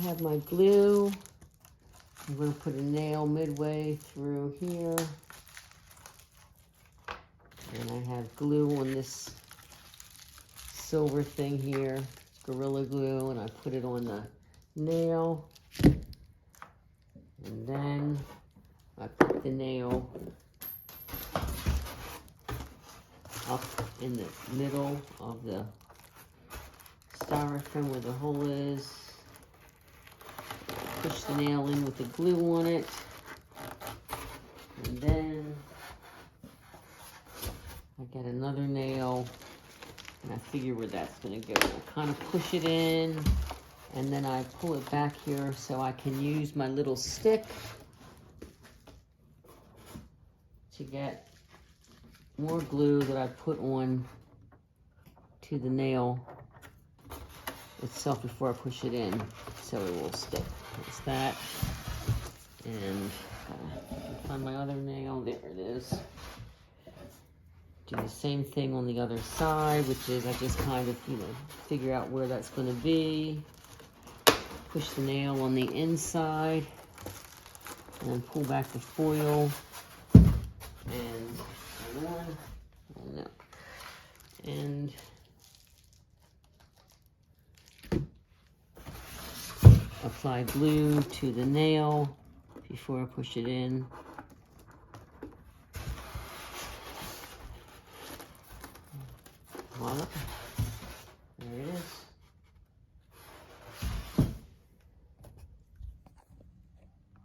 have my glue. I'm going to put a nail midway through here. And I have glue on this silver thing here, Gorilla Glue, and I put it on the nail. And then I put the nail up in the middle of the styrofoam where the hole is. Push the nail in with the glue on it. And then I get another nail and I figure where that's gonna go. I kind of push it in and then I pull it back here so I can use my little stick to get more glue that I put on to the nail itself before I push it in so it will stick. That's that. And find my other nail. There it is. Do the same thing on the other side, which is I just kind of, figure out where that's going to be. Push the nail on the inside and then pull back the foil and apply glue to the nail before I push it in. Voila.